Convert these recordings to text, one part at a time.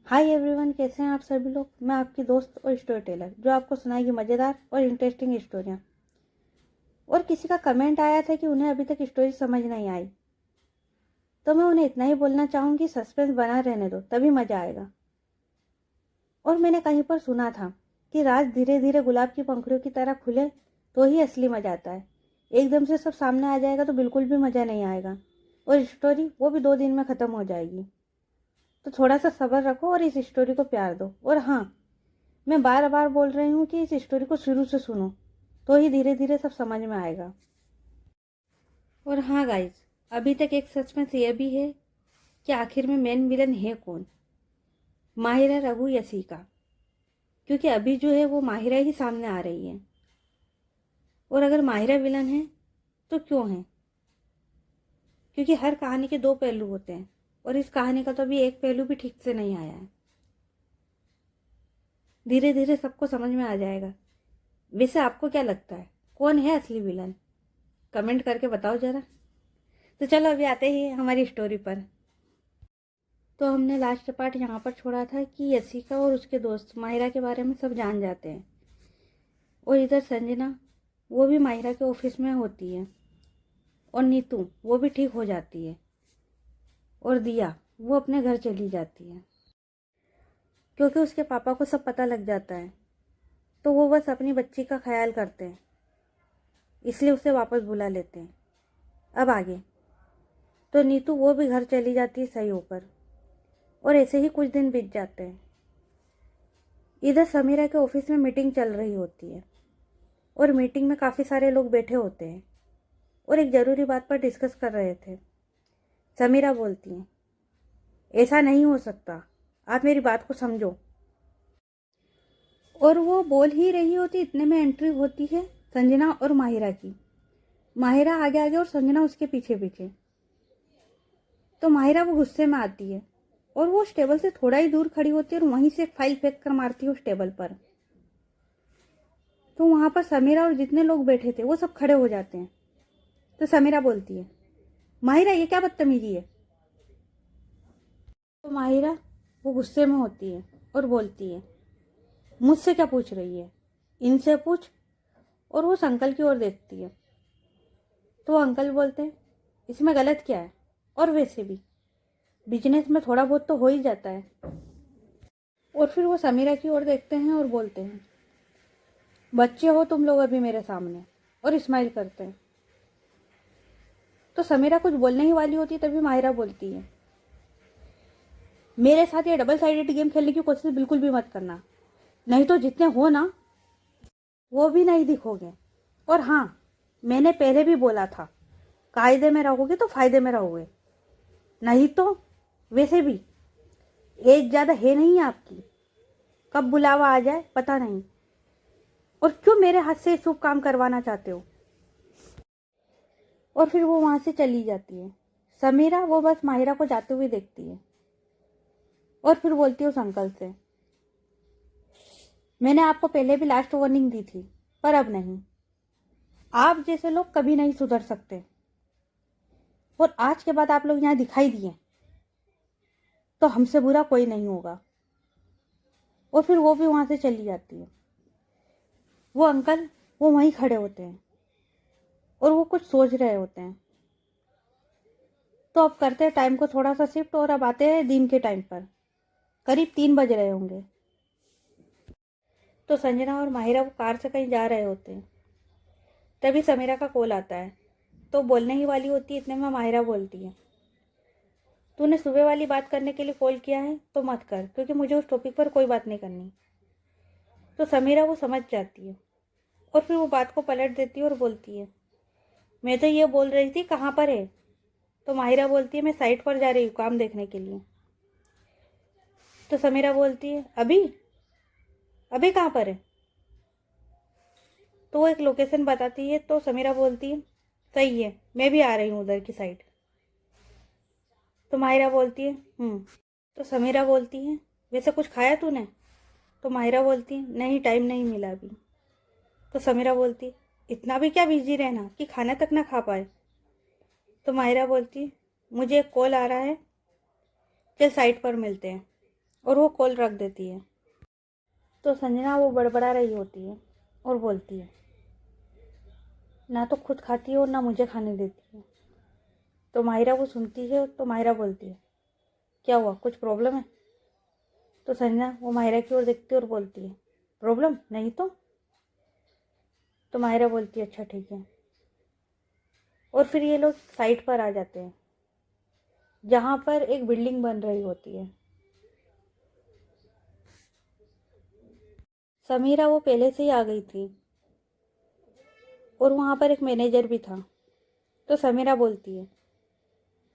Hi everyone, कैसे हैं आप सभी लोग। मैं आपकी दोस्त और स्टोरी टेलर जो आपको सुनाएगी मज़ेदार और इंटरेस्टिंग स्टोरियाँ। और किसी का कमेंट आया था कि उन्हें अभी तक स्टोरी समझ नहीं आई, तो मैं उन्हें इतना ही बोलना चाहूँगी, सस्पेंस बना रहने दो, तभी मज़ा आएगा। और मैंने कहीं पर सुना था कि राज धीरे धीरे गुलाब की पंखुड़ियों की तरह खुले तो ही असली मज़ा आता है। एकदम से सब सामने आ जाएगा तो बिल्कुल भी मज़ा नहीं आएगा, और स्टोरी वो भी 2 दिन में ख़त्म हो जाएगी। तो थोड़ा सा सब्र रखो और इस स्टोरी को प्यार दो। और हाँ, मैं बार बार बोल रही हूँ कि इस स्टोरी को शुरू से सुनो, तो ही धीरे धीरे सब समझ में आएगा। और हाँ गाइज, अभी तक एक सस्पेंस यह भी है कि आखिर में मेन विलन है कौन, माहिरा, रघु या सीका। क्योंकि अभी जो है वो माहिरा ही सामने आ रही है। और अगर माहिरा विलन है तो क्यों है? क्योंकि हर कहानी के 2 पहलू होते हैं, और इस कहानी का तो अभी एक पहलू भी ठीक से नहीं आया है। धीरे धीरे सबको समझ में आ जाएगा। वैसे आपको क्या लगता है, कौन है असली विलन? कमेंट करके बताओ जरा। तो चलो अभी आते हैं हमारी स्टोरी पर। तो हमने लास्ट पार्ट यहाँ पर छोड़ा था कि यशिका और उसके दोस्त माहिरा के बारे में सब जान जाते हैं। और इधर संजना, वो भी माहिरा के ऑफिस में होती है। और नीतू, वो भी ठीक हो जाती है। और दिया, वो अपने घर चली जाती है। क्योंकि उसके पापा को सब पता लग जाता है, तो वो बस अपनी बच्ची का ख्याल करते हैं, इसलिए उसे वापस बुला लेते हैं। अब आगे तो नीतू वो भी घर चली जाती है सही होकर। और ऐसे ही कुछ दिन बीत जाते हैं। इधर समीरा के ऑफिस में मीटिंग चल रही होती है, और मीटिंग में काफ़ी सारे लोग बैठे होते हैं और एक ज़रूरी बात पर डिस्कस कर रहे थे। समीरा बोलती हैं, ऐसा नहीं हो सकता, आप मेरी बात को समझो। और वो बोल ही रही होती, इतने में एंट्री होती है संजना और माहिरा की। माहिरा आगे आगे और संजना उसके पीछे पीछे। तो माहिरा वो गुस्से में आती है, और वो उस टेबल से थोड़ा ही दूर खड़ी होती है और वहीं से एक फाइल फेंक कर मारती है उस टेबल पर। तो वहाँ पर समीरा और जितने लोग बैठे थे वो सब खड़े हो जाते हैं। तो समीरा बोलती है, माहिरा ये क्या बदतमीजी है? तो माहिरा वो गुस्से में होती है और बोलती है, मुझसे क्या पूछ रही है, इनसे पूछ। और वो उस अंकल की ओर देखती है। तो वो अंकल बोलते हैं, इसमें गलत क्या है, और वैसे भी बिजनेस में थोड़ा बहुत तो हो ही जाता है। और फिर वो समीरा की ओर देखते हैं और बोलते हैं, बच्चे हो तुम लोग अभी मेरे सामने, और स्माइल करते हैं। तो समीरा कुछ बोलने ही वाली होती है, तभी माहिरा बोलती है, मेरे साथ ये डबल साइडेड गेम खेलने की कोशिश बिल्कुल भी मत करना, नहीं तो जितने हो ना वो भी नहीं दिखोगे। और हाँ, मैंने पहले भी बोला था, कायदे में रहोगे तो फायदे में रहोगे, नहीं तो वैसे भी एज ज़्यादा है नहीं आपकी, कब बुलावा आ जाए पता नहीं। और क्यों मेरे हाथ से शुभ काम करवाना चाहते हो? और फिर वो वहाँ से चली जाती है। समीरा वो बस माहिरा को जाते हुए देखती है, और फिर बोलती है उस अंकल से, मैंने आपको पहले भी लास्ट वार्निंग दी थी, पर अब नहीं। आप जैसे लोग कभी नहीं सुधर सकते, और आज के बाद आप लोग यहाँ दिखाई दिए तो हमसे बुरा कोई नहीं होगा। और फिर वो भी वहाँ से चली जाती है। वो अंकल वो वहीं खड़े होते हैं और वो कुछ सोच रहे होते हैं। तो अब करते हैं टाइम को थोड़ा सा शिफ्ट, और अब आते हैं दिन के टाइम पर। करीब 3 बज रहे होंगे। तो संजना और माहिरा वो कार से कहीं जा रहे होते हैं। तभी समीरा का कॉल आता है। तो बोलने ही वाली होती है, इतने में माहिरा बोलती है, तूने सुबह वाली बात करने के लिए कॉल किया है तो मत कर, क्योंकि मुझे उस टॉपिक पर कोई बात नहीं करनी। तो समीरा वो समझ जाती है, और फिर वो बात को पलट देती है और बोलती है, मैं तो ये बोल रही थी कहाँ पर है? तो माहिरा बोलती है, मैं साइट पर जा रही हूँ काम देखने के लिए। तो समीरा बोलती है, अभी अभी कहाँ पर है? तो वो एक लोकेशन बताती है। तो समीरा बोलती है, सही है, मैं भी आ रही हूँ उधर की साइड। तो माहिरा बोलती है तो समीरा बोलती है, वैसे कुछ खाया तूने? तो माहिरा बोलती है, नहीं, टाइम नहीं मिला अभी। तो समीरा बोलती है, इतना भी क्या बिजी रहना कि खाना तक ना खा पाए? तो माहिरा बोलती है, मुझे एक कॉल आ रहा है, चल साइट पर मिलते हैं। और वो कॉल रख देती है। तो संजना वो बड़बड़ा रही होती है और बोलती है, ना तो खुद खाती है और ना मुझे खाने देती है। तो माहिरा वो सुनती है तो माहिरा बोलती है, क्या हुआ, कुछ प्रॉब्लम है? तो संजना वो माहिरा की ओर देखती है और बोलती है, प्रॉब्लम नहीं तो माहिरा बोलती है, अच्छा ठीक है। और फिर ये लोग साइट पर आ जाते हैं जहाँ पर एक बिल्डिंग बन रही होती है। समीरा वो पहले से ही आ गई थी और वहाँ पर एक मैनेजर भी था। तो समीरा बोलती है,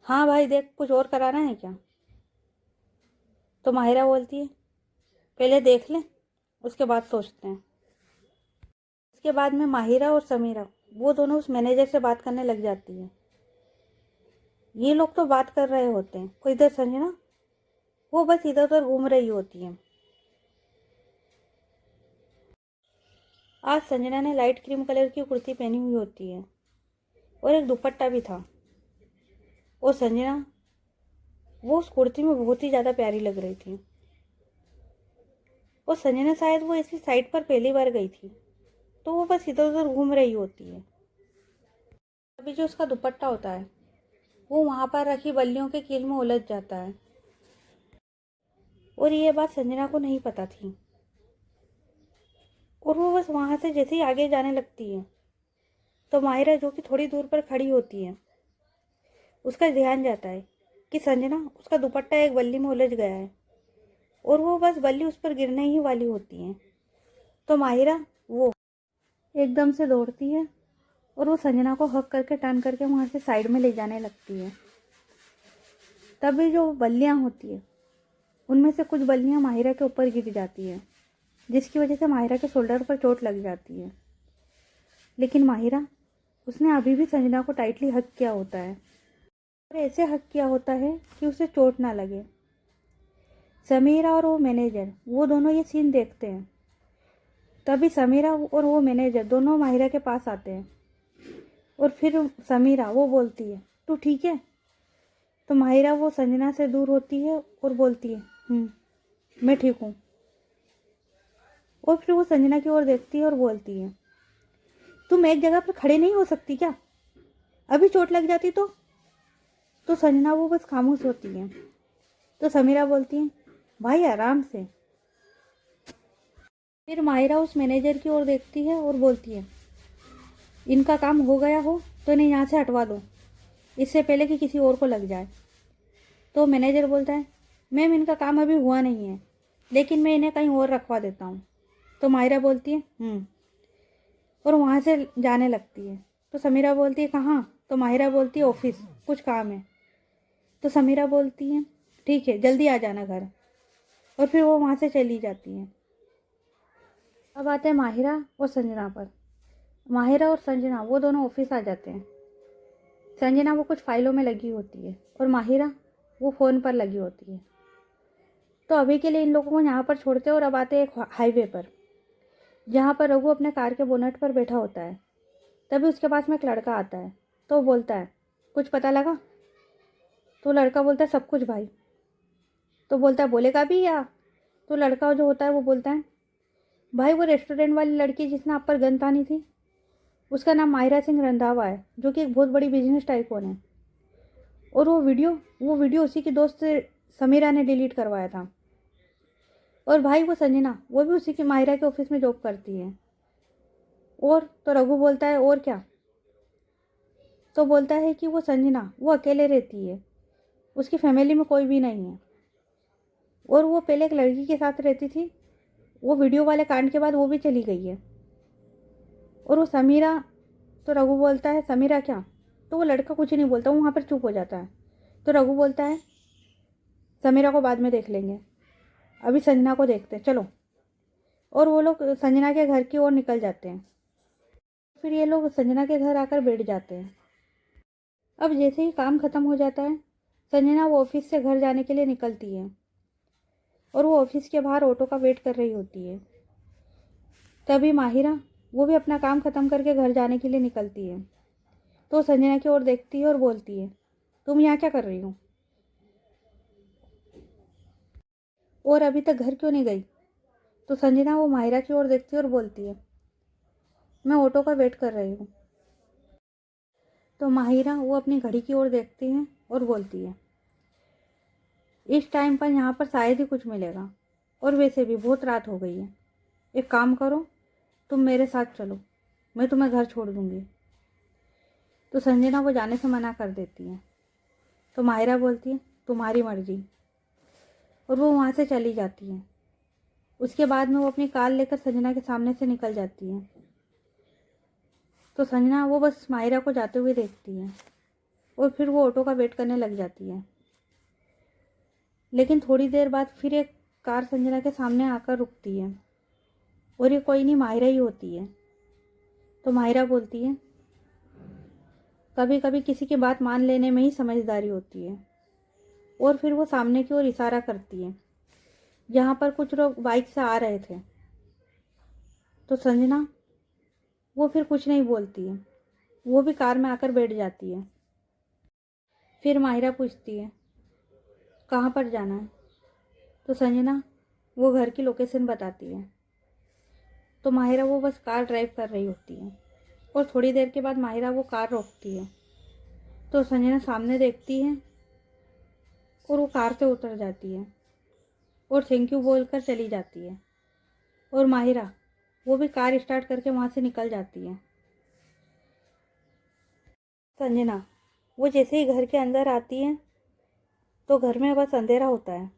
हाँ भाई देख, कुछ और कराना है क्या? तो माहिरा बोलती है, पहले देख लें, उसके बाद सोचते हैं। उसके बाद में माहिरा और समीरा वो दोनों उस मैनेजर से बात करने लग जाती है। ये लोग तो बात कर रहे होते हैं, कोई इधर संजना वो बस इधर उधर घूम रही होती है। आज संजना ने लाइट क्रीम कलर की कुर्ती पहनी हुई होती है और एक दुपट्टा भी था। और संजना वो उस कुर्ती में बहुत ही ज़्यादा प्यारी लग रही थी। और संजना शायद वो इसलिए साइड पर पहली बार गई थी, तो वो बस इधर उधर घूम रही होती है। अभी जो उसका दुपट्टा होता है वो वहाँ पर रखी बल्लियों के कील में उलझ जाता है। और ये बात संजना को नहीं पता थी। और वो बस वहाँ से जैसे ही आगे जाने लगती है तो माहिरा जो कि थोड़ी दूर पर खड़ी होती है, उसका ध्यान जाता है कि संजना उसका दुपट्टा एक बल्ली में उलझ गया है और वो बस बल्ली उस पर गिरने ही वाली होती है। तो माहिरा वो एकदम से दौड़ती है और वो संजना को हक करके टर्न करके वहाँ से साइड में ले जाने लगती है। तभी जो बल्लियाँ होती है उनमें से कुछ बल्लियाँ माहिरा के ऊपर गिर जाती है, जिसकी वजह से माहिरा के शोल्डर पर चोट लग जाती है। लेकिन माहिरा उसने अभी भी संजना को टाइटली हक किया होता है और ऐसे हक किया होता है कि उसे चोट ना लगे। समीरा और वो मैनेजर वो दोनों ये सीन देखते हैं। तभी समीरा और वो मैनेजर दोनों माहिरा के पास आते हैं और फिर समीरा वो बोलती है, तू ठीक है? तो माहिरा वो संजना से दूर होती है और बोलती है, मैं ठीक हूँ। और फिर वो संजना की ओर देखती है और बोलती है, तुम एक जगह पर खड़े नहीं हो सकती क्या? अभी चोट लग जाती तो संजना वो बस खामोश होती है। तो समीरा बोलती है, भाई आराम से। फिर माहिरा उस मैनेजर की ओर देखती है और बोलती है, इनका काम हो गया हो तो इन्हें यहाँ से हटवा दो, इससे पहले कि किसी और को लग जाए। तो मैनेजर बोलता है, मैम इनका काम अभी हुआ नहीं है, लेकिन मैं इन्हें कहीं और रखवा देता हूँ। तो माहिरा बोलती है और वहाँ से जाने लगती है। तो समीरा बोलती है, कहाँ? तो माहिरा बोलती है, ऑफिस, कुछ काम है। तो समीरा बोलती है, ठीक है, जल्दी आ जाना घर। और फिर वो वहाँ से चली जाती है। अब आते हैं माहिरा और संजना पर। माहिरा और संजना वो दोनों ऑफिस आ जाते हैं। संजना वो कुछ फाइलों में लगी होती है और माहिरा वो फ़ोन पर लगी होती है। तो अभी के लिए इन लोगों को यहाँ पर छोड़ते हैं और अब आते हैं एक हाईवे पर, जहाँ पर रघु अपने कार के बोनट पर बैठा होता है। तभी उसके पास में एक लड़का आता है। तो वो बोलता है, कुछ पता लगा? तो लड़का बोलता है, सब कुछ भाई। तो बोलता है, बोलेगा भी या? तो लड़का जो होता है वो बोलता है, भाई वो रेस्टोरेंट वाली लड़की जिसने आप पर गन तानी थी, उसका नाम माहिरा सिंह रंधावा है, जो कि एक बहुत बड़ी बिजनेस टाइकून है। और वो वीडियो उसी की दोस्त समीरा ने डिलीट करवाया था। और भाई वो संजना वो भी उसी की माहिरा के ऑफिस में जॉब करती है। और तो रघु बोलता है, और क्या? तो बोलता है कि वो संजना वो अकेले रहती है, उसकी फैमिली में कोई भी नहीं है, और वो पहले एक लड़की के साथ रहती थी, वो वीडियो वाले कांड के बाद वो भी चली गई है। और वो समीरा, तो रघु बोलता है, समीरा क्या? तो वो लड़का कुछ नहीं बोलता, वो वहाँ पर चुप हो जाता है। तो रघु बोलता है, समीरा को बाद में देख लेंगे, अभी संजना को देखते हैं, चलो। और वो लोग संजना के घर की ओर निकल जाते हैं। फिर ये लोग संजना के घर आकर बैठ जाते हैं। अब जैसे ही काम ख़त्म हो जाता है, संजना वो ऑफिस से घर जाने के लिए निकलती है और वो ऑफिस के बाहर ऑटो का वेट कर रही होती है। तभी माहिरा वो भी अपना काम ख़त्म करके घर जाने के लिए निकलती है। तो संजना की ओर देखती है और बोलती है, तुम यहाँ क्या कर रही हो? और अभी तक घर क्यों नहीं गई? तो संजना वो माहिरा की ओर देखती है और बोलती है, मैं ऑटो का वेट कर रही हूँ। तो माहिरा वो अपनी घड़ी की ओर देखती है और बोलती है, इस टाइम पर यहाँ पर शायद ही कुछ मिलेगा, और वैसे भी बहुत रात हो गई है। एक काम करो, तुम मेरे साथ चलो, मैं तुम्हें घर छोड़ दूँगी। तो संजना वो जाने से मना कर देती है। तो माहिरा बोलती है, तुम्हारी मर्जी, और वो वहाँ से चली जाती है। उसके बाद में वो अपनी कार लेकर संजना के सामने से निकल जाती है। तो संजना वो बस माहिरा को जाते हुए देखती है और फिर वो ऑटो का वेट करने लग जाती है। लेकिन थोड़ी देर बाद फिर एक कार संजना के सामने आकर रुकती है, और ये कोई नहीं, माहिरा ही होती है। तो माहिरा बोलती है, कभी कभी किसी की बात मान लेने में ही समझदारी होती है। और फिर वो सामने की ओर इशारा करती है, जहाँ पर कुछ लोग बाइक से आ रहे थे। तो संजना वो फिर कुछ नहीं बोलती है, वो भी कार में आकर बैठ जाती है। फिर माहिरा पूछती है, कहाँ पर जाना है? तो संजना वो घर की लोकेशन बताती है। तो माहिरा वो बस कार ड्राइव कर रही होती है, और थोड़ी देर के बाद माहिरा वो कार रोकती है। तो संजना सामने देखती है और वो कार से उतर जाती है और थैंक यू बोलकर चली जाती है। और माहिरा वो भी कार स्टार्ट करके वहाँ से निकल जाती है। संजना वो जैसे ही घर के अंदर आती है तो घर में बस अंधेरा होता है।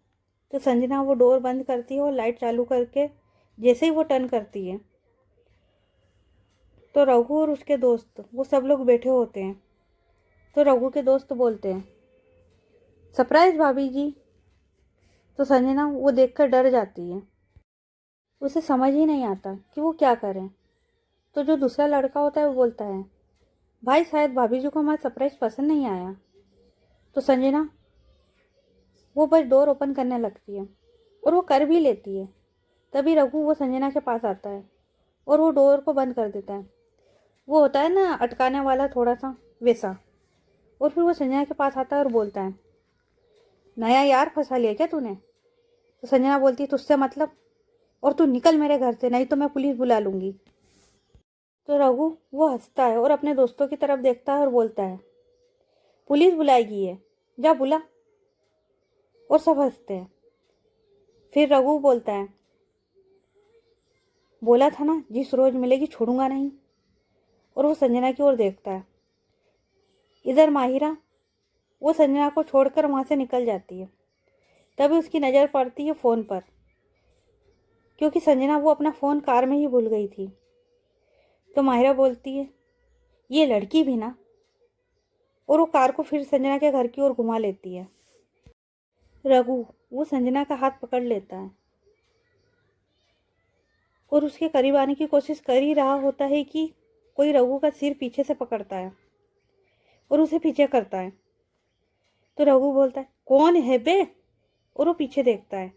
तो संजना वो डोर बंद करती है और लाइट चालू करके जैसे ही वो टर्न करती है तो रघु और उसके दोस्त वो सब लोग बैठे होते हैं। तो रघु के दोस्त बोलते हैं, सरप्राइज भाभी जी। तो संजना वो देखकर डर जाती है, उसे समझ ही नहीं आता कि वो क्या करें। तो जो दूसरा लड़का होता है वो बोलता है, भाई शायद भाभी जी को हमारा सरप्राइज पसंद नहीं आया। तो संजना वो बस डोर ओपन करने लगती है और वो कर भी लेती है। तभी रघु वो संजना के पास आता है और वो डोर को बंद कर देता है। वो होता है ना अटकाने वाला थोड़ा सा वैसा। और फिर वो संजना के पास आता है और बोलता है, नया यार फंसा लिया क्या तूने? तो संजना बोलती है, तुझसे मतलब, और तू निकल मेरे घर से, नहीं तो मैं पुलिस बुला लूँगी। तो रघु वो हंसता है और अपने दोस्तों की तरफ देखता है और बोलता है, पुलिस बुलाएगी ये, जा बुला। और सब हंसते हैं। फिर रघु बोलता है, बोला था ना जिस रोज मिलेगी छोड़ूंगा नहीं। और वो संजना की ओर देखता है। इधर माहिरा वो संजना को छोड़कर वहाँ से निकल जाती है। तभी उसकी नज़र पड़ती है फ़ोन पर, क्योंकि संजना वो अपना फ़ोन कार में ही भूल गई थी। तो माहिरा बोलती है, ये लड़की भी ना। और वो कार को फिर संजना के घर की ओर घुमा लेती है। रघु वो संजना का हाथ पकड़ लेता है और उसके करीब आने की कोशिश कर ही रहा होता है कि कोई रघु का सिर पीछे से पकड़ता है और उसे पीछे करता है। तो रघु बोलता है, कौन है बे? और वो पीछे देखता है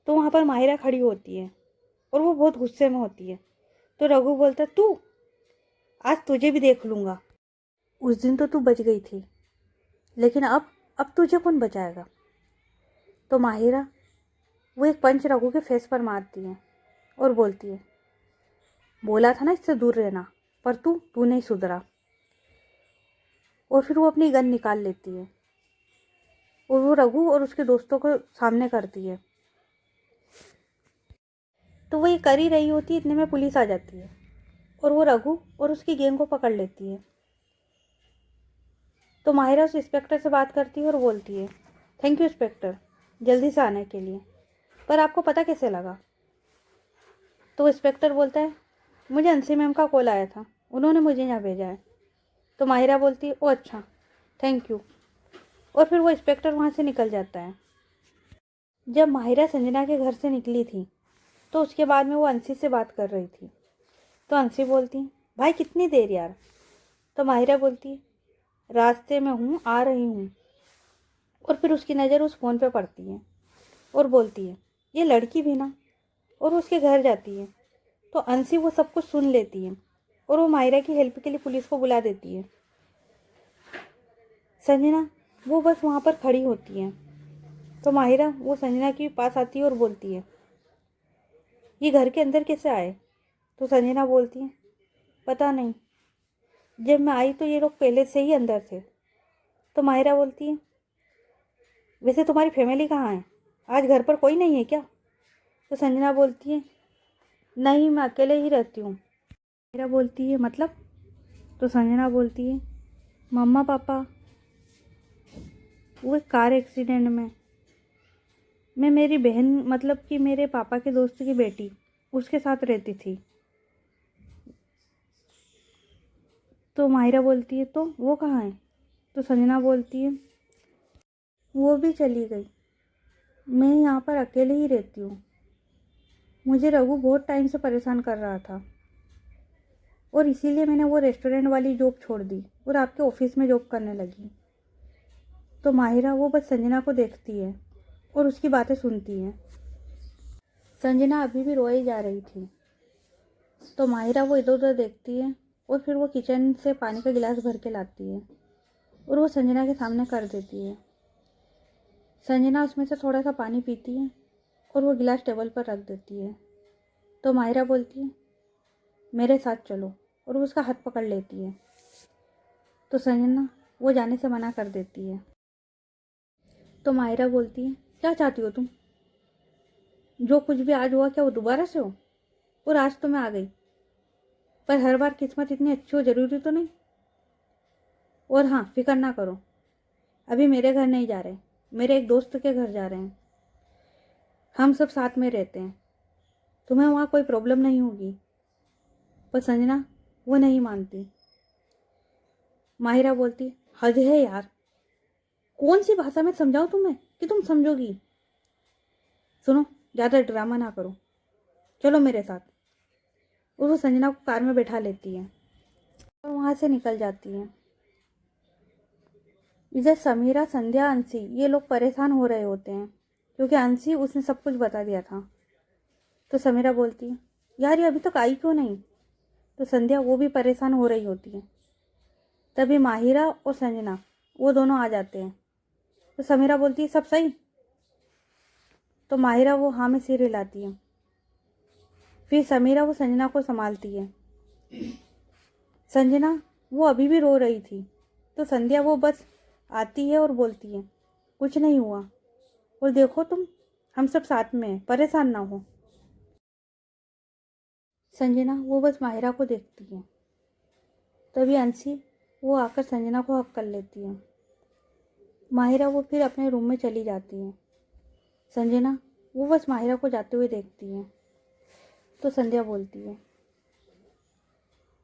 तो वहाँ पर माहिरा खड़ी होती है और वो बहुत गुस्से में होती है। तो रघु बोलता है, तू, आज तुझे भी देख लूँगा। उस दिन तो तू बच गई थी, लेकिन अब तुझे कौन बचाएगा? तो माहिरा वो एक पंच रघु के फेस पर मारती है और बोलती है, बोला था ना इससे दूर रहना, पर तू नहीं सुधरा। और फिर वो अपनी गन निकाल लेती है और वो रघु और उसके दोस्तों को सामने करती है। तो वो ये कर ही रही होती है, इतने में पुलिस आ जाती है और वो रघु और उसकी गैंग को पकड़ लेती है। तो माहिरा उस इंस्पेक्टर से बात करती है और बोलती है, थैंक यू इंस्पेक्टर, जल्दी से आने के लिए, पर आपको पता कैसे लगा? तो इंस्पेक्टर बोलता है, मुझे अंशी मैम का कॉल आया था, उन्होंने मुझे यहाँ भेजा है। तो माहिरा बोलती है, ओ अच्छा, थैंक यू। और फिर वो इंस्पेक्टर वहाँ से निकल जाता है। जब माहिरा संजना के घर से निकली थी तो उसके बाद में वो अंशी से बात कर रही थी। तो अंशी बोलती है, भाई कितनी देर यार? तो माहिरा बोलती है, रास्ते में हूँ, आ रही हूँ। और फिर उसकी नज़र उस फ़ोन पे पड़ती है और बोलती है, ये लड़की भी ना। और उसके घर जाती है तो अंशी वो सब कुछ सुन लेती है और वो माहिरा की हेल्प के लिए पुलिस को बुला देती है। संजना वो बस वहाँ पर खड़ी होती है तो माहिरा वो संजना के पास आती है और बोलती है, ये घर के अंदर कैसे आए? तो संजना बोलती है, पता नहीं, जब मैं आई तो ये लोग पहले से ही अंदर थे। तो माहिरा बोलती है, वैसे तुम्हारी फैमिली कहाँ है? आज घर पर कोई नहीं है क्या? तो संजना बोलती है, नहीं, मैं अकेले ही रहती हूँ। माहिरा बोलती है, मतलब? तो संजना बोलती है, मम्मा पापा वो एक कार एक्सीडेंट में, मैं मेरी बहन मतलब कि मेरे पापा के दोस्त की बेटी उसके साथ रहती थी। तो माहिरा बोलती है, तो वो कहाँ है? तो संजना बोलती है, वो भी चली गई, मैं यहाँ पर अकेले ही रहती हूँ। मुझे रघु बहुत टाइम से परेशान कर रहा था और इसीलिए मैंने वो रेस्टोरेंट वाली जॉब छोड़ दी और आपके ऑफिस में जॉब करने लगी। तो माहिरा वो बस संजना को देखती है और उसकी बातें सुनती है। संजना अभी भी रोई जा रही थी। तो माहिरा वो इधर उधर देखती है और फिर वो किचन से पानी का गिलास भर के लाती है और वो संजना के सामने कर देती है। संजना उसमें से थोड़ा सा पानी पीती है और वो गिलास टेबल पर रख देती है। तो माहिरा बोलती है, मेरे साथ चलो, और वो उसका हाथ पकड़ लेती है। तो संजना वो जाने से मना कर देती है। तो माहिरा बोलती है, क्या चाहती हो तुम? जो कुछ भी आज हुआ क्या वो दोबारा से हो? और आज तो मैं आ गई, पर हर बार किस्मत इतनी अच्छी हो जरूरी तो नहीं। और हाँ, फिक्र ना करो, अभी मेरे घर नहीं जा रहे, मेरे एक दोस्त के घर जा रहे हैं। हम सब साथ में रहते हैं, तुम्हें वहाँ कोई प्रॉब्लम नहीं होगी। पर संजना वो नहीं मानती। माहिरा बोलती, हद है यार, कौन सी भाषा में समझाऊं तुम्हें कि तुम समझोगी? सुनो, ज़्यादा ड्रामा ना करो, चलो मेरे साथ। और वो संजना को कार में बैठा लेती है और वहाँ से निकल जाती है। इधर समीरा, संध्या, अंशी ये लोग परेशान हो रहे होते हैं क्योंकि अंशी उसने सब कुछ बता दिया था। तो समीरा बोलती है, यार ये अभी तक आई क्यों नहीं? तो संध्या वो भी परेशान हो रही होती है। तभी माहिरा और संजना वो दोनों आ जाते हैं। तो समीरा बोलती है, सब सही? तो माहिरा वो हाँ में सिर हिलाती है। फिर समीरा वो संजना को संभालती है। संजना वो अभी भी रो रही थी। तो संध्या वो बस आती है और बोलती है, कुछ नहीं हुआ, और देखो तुम, हम सब साथ में हैं, परेशान ना हो। संजना वो बस माहिरा को देखती है। तभी अंशी वो आकर संजना को हक कर लेती है। माहिरा वो फिर अपने रूम में चली जाती है। संजना वो बस माहिरा को जाते हुए देखती है। तो संध्या बोलती है,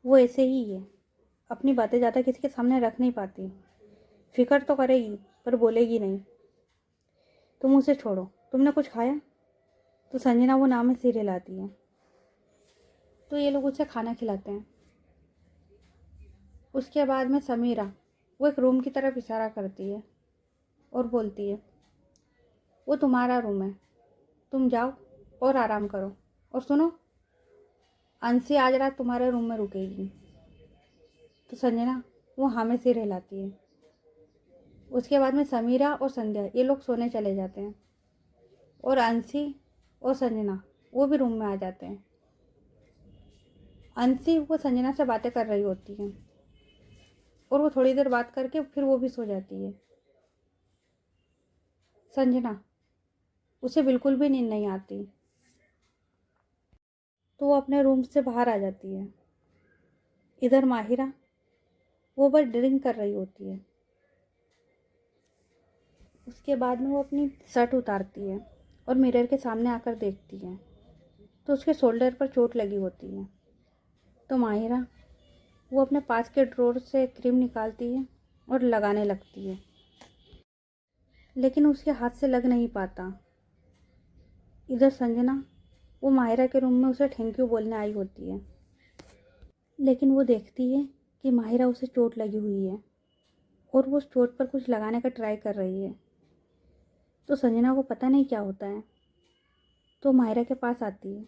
वो ऐसे ही है, अपनी बातें ज़्यादा किसी के सामने रख नहीं पाती, फिक्र तो करेगी पर बोलेगी नहीं। तुम उसे छोड़ो, तुमने कुछ खाया? तो संजना वो नाम में सिर हिलाती है। तो ये लोग उसे खाना खिलाते हैं। उसके बाद में समीरा वो एक रूम की तरफ इशारा करती है और बोलती है, वो तुम्हारा रूम है, तुम जाओ और आराम करो। और सुनो, अंशी आज रात तुम्हारे रूम में रुकेगी। तो संजना वो हाँ में सिर हिलाती है। उसके बाद में समीरा और संध्या ये लोग सोने चले जाते हैं और अंशी और संजना वो भी रूम में आ जाते हैं। अंशी वो संजना से बातें कर रही होती है और वो थोड़ी देर बात करके फिर वो भी सो जाती है। संजना उसे बिल्कुल भी नींद नहीं आती, तो वो अपने रूम से बाहर आ जाती है। इधर माहिरा वो बस ड्रिंक कर रही होती है। उसके बाद में वो अपनी शर्ट उतारती है और मिरर के सामने आकर देखती है तो उसके शोल्डर पर चोट लगी होती है। तो माहिरा वो अपने पास के ड्रॉर से क्रीम निकालती है और लगाने लगती है, लेकिन उसके हाथ से लग नहीं पाता। इधर संजना वो माहिरा के रूम में उसे थैंक यू बोलने आई होती है, लेकिन वो देखती है कि माहिरा उसे चोट लगी हुई है और वो उस चोट पर कुछ लगाने का ट्राई कर रही है। तो संजना को पता नहीं क्या होता है, तो माहिरा के पास आती है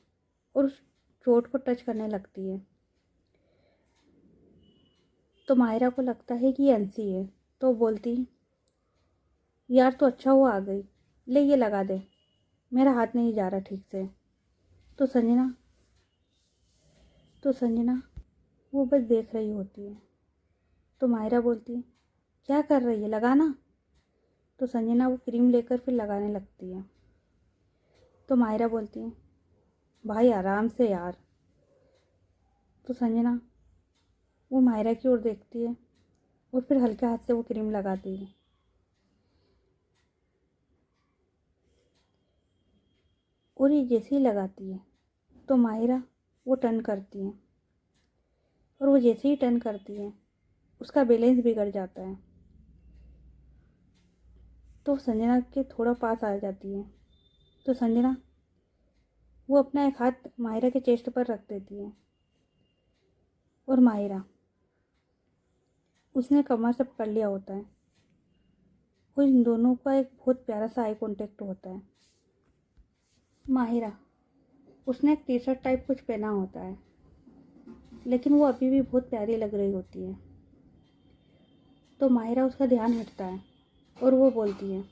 और उस चोट को टच करने लगती है। तो माहिरा को लगता है कि ये अंशी है, तो बोलती, यार तो अच्छा हुआ आ गई, ले ये लगा दे, मेरा हाथ नहीं जा रहा ठीक से। तो संजना वो बस देख रही होती है। तो मायरा बोलती है, क्या कर रही है, लगाना। तो संजना वो क्रीम लेकर फिर लगाने लगती है। तो मायरा बोलती है, भाई आराम से यार। तो संजना वो मायरा की ओर देखती है और फिर हल्के हाथ से वो क्रीम लगाती है। और ये जैसे ही लगाती है तो मायरा वो टर्न करती है, और वो जैसे ही टर्न करती है उसका बैलेंस बिगड़ जाता है। तो संजना के थोड़ा पास आ जाती है। तो संजना वो अपना एक हाथ मायरा के चेस्ट पर रख देती है, और मायरा उसने कमर से पकड़ लिया होता है, और इन दोनों का एक बहुत प्यारा सा आई कांटेक्ट होता है। माहिरा उसने एक टी शर्ट टाइप कुछ पहना होता है, लेकिन वो अभी भी बहुत प्यारी लग रही होती है। तो माहिरा उसका ध्यान हटता है और वो बोलती है,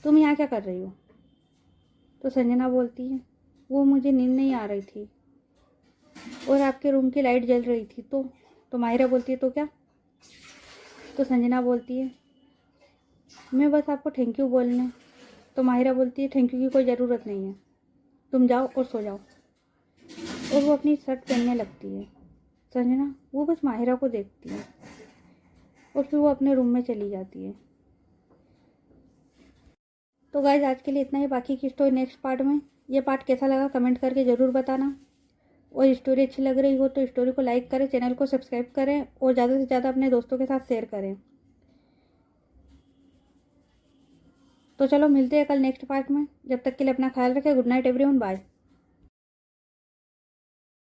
तुम यहाँ क्या कर रही हो। तो संजना बोलती है, वो मुझे नींद नहीं आ रही थी और आपके रूम की लाइट जल रही थी। तो माहिरा बोलती है, तो क्या। तो संजना बोलती है, मैं बस आपको थैंक यू बोलने। तो माहिरा बोलती है, थैंक यू की कोई ज़रूरत नहीं है, तुम जाओ और सो जाओ। और वो अपनी शर्ट पहनने लगती है। संजना वो बस माहिरा को देखती है और फिर वो अपने रूम में चली जाती है। तो गाइज आज के लिए इतना ही, बाकी की स्टोरी नेक्स्ट पार्ट में। ये पार्ट कैसा लगा कमेंट करके ज़रूर बताना, और स्टोरी अच्छी लग रही हो तो स्टोरी को लाइक करें, चैनल को सब्सक्राइब करें और ज़्यादा से ज़्यादा अपने दोस्तों के साथ शेयर करें। तो चलो मिलते हैं कल नेक्स्ट पार्ट में, जब तक के लिए अपना ख्याल रखें। Good night everyone, bye.